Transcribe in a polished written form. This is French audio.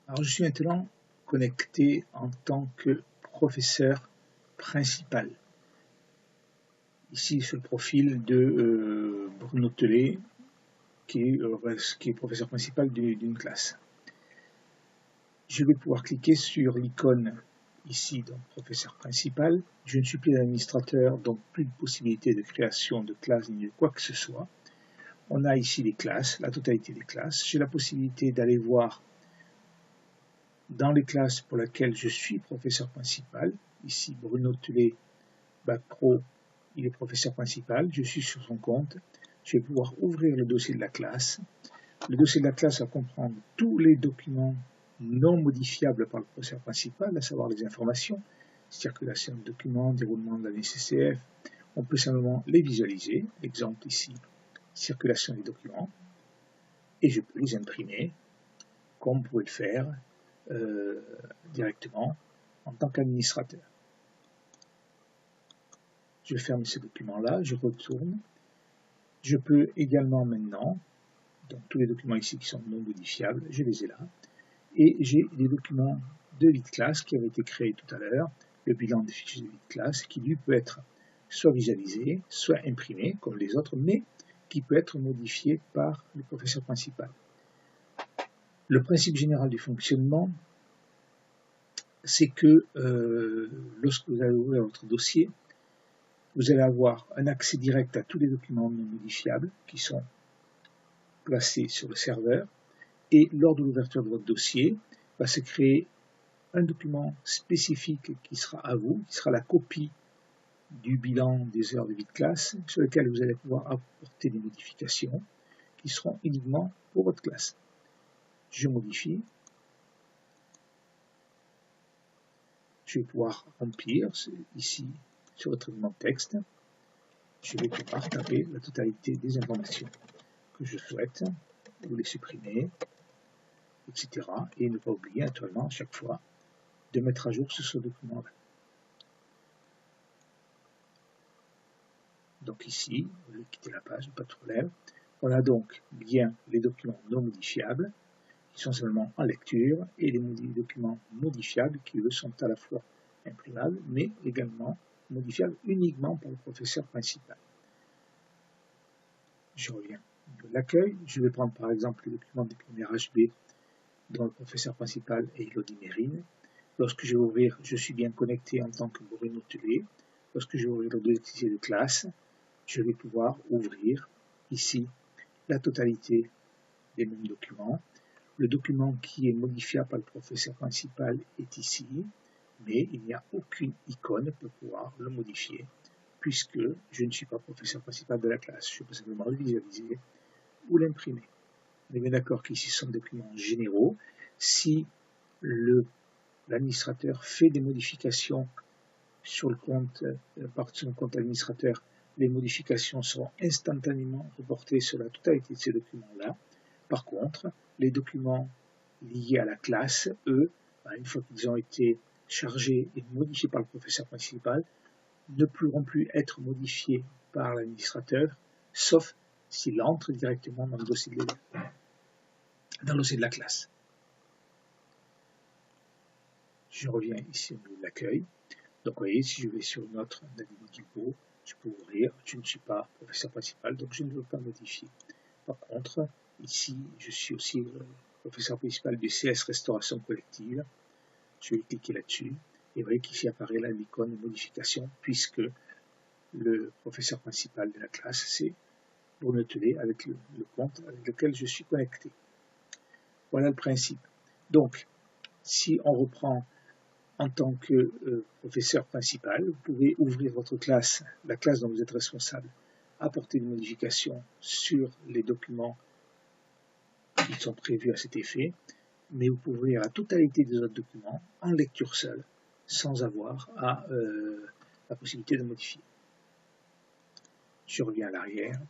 Alors, je suis maintenant connecté en tant que professeur principal. Ici, sur le profil de Bruno Tellet, qui est professeur principal d'une classe. Je vais pouvoir cliquer sur l'icône ici, donc professeur principal. Je ne suis plus l'administrateur, donc plus de possibilité de création de classe ni de quoi que ce soit. On a ici les classes, la totalité des classes. J'ai la possibilité d'aller voir dans les classes pour lesquelles je suis professeur principal. Ici, Bruno Tellet, Bac Pro, il est professeur principal. Je suis sur son compte. Je vais pouvoir ouvrir le dossier de la classe. Le dossier de la classe va comprendre tous les documents non modifiables par le professeur principal, à savoir les informations, circulation de documents, déroulement de la NCCF. On peut simplement les visualiser. Exemple ici, circulation des documents. Et je peux les imprimer, comme vous pouvez le faire directement en tant qu'administrateur. Je ferme ce document-là, je retourne. Je peux également maintenant, donc tous les documents ici qui sont non modifiables, je les ai là. Et j'ai des documents de vie de classe qui avaient été créés tout à l'heure, le bilan des fichiers de vie de classe, qui lui peut être soit visualisé, soit imprimé, comme les autres, mais qui peut être modifié par le professeur principal. Le principe général du fonctionnement, c'est que lorsque vous allez ouvrir votre dossier, vous allez avoir un accès direct à tous les documents non modifiables qui sont placés sur le serveur, et lors de l'ouverture de votre dossier, va se créer un document spécifique qui sera à vous, qui sera la copie du bilan des heures de vie de classe, sur lequel vous allez pouvoir apporter des modifications qui seront uniquement pour votre classe. Je modifie. Je vais pouvoir remplir ici sur le traitement de texte. Je vais pouvoir taper la totalité des informations que je souhaite, ou les supprimer, etc. Et ne pas oublier naturellement à chaque fois de mettre à jour ce document-là. Donc ici, vous allez quitter la page, pas de problème. On a donc bien les documents non modifiables qui sont seulement en lecture et les documents modifiables qui eux sont à la fois imprimables mais également modifiables uniquement par le professeur principal. Je reviens de l'accueil. Je vais prendre par exemple le document des premiers HB dont le professeur principal est Elodie Mérine. Lorsque je vais ouvrir, je suis bien connecté en tant que Bruno Tellet. Lorsque je vais ouvrir le dossier de classe, je vais pouvoir ouvrir ici la totalité des mêmes documents. Le document qui est modifiable par le professeur principal est ici, mais il n'y a aucune icône pour pouvoir le modifier, puisque je ne suis pas professeur principal de la classe. Je peux simplement le visualiser ou l'imprimer. On est bien d'accord qu'ici ce sont des documents généraux. Si l'administrateur fait des modifications sur le compte, par son compte administrateur, les modifications seront instantanément reportées sur la totalité de ces documents-là. Par contre, les documents liés à la classe, eux, une fois qu'ils ont été chargés et modifiés par le professeur principal, ne pourront plus être modifiés par l'administrateur, sauf s'il entre directement dans le dossier de la classe. Je reviens ici au niveau de l'accueil. Donc, vous voyez, si je vais sur une autre Dupont, je peux ouvrir. Je ne suis pas professeur principal, donc je ne veux pas modifier. Par contre, ici, je suis aussi le professeur principal du CS Restauration Collective. Je vais cliquer là-dessus. Et vous voyez qu'ici apparaît l'icône de modification, puisque le professeur principal de la classe, c'est Bruno Tellet avec le compte avec lequel je suis connecté. Voilà le principe. Donc, si on reprend en tant que professeur principal, vous pouvez ouvrir votre classe, la classe dont vous êtes responsable, apporter des modifications sur les documents qui sont prévus à cet effet, mais vous pouvez ouvrir la totalité des autres documents en lecture seule, sans avoir la possibilité de modifier. Je reviens à l'arrière.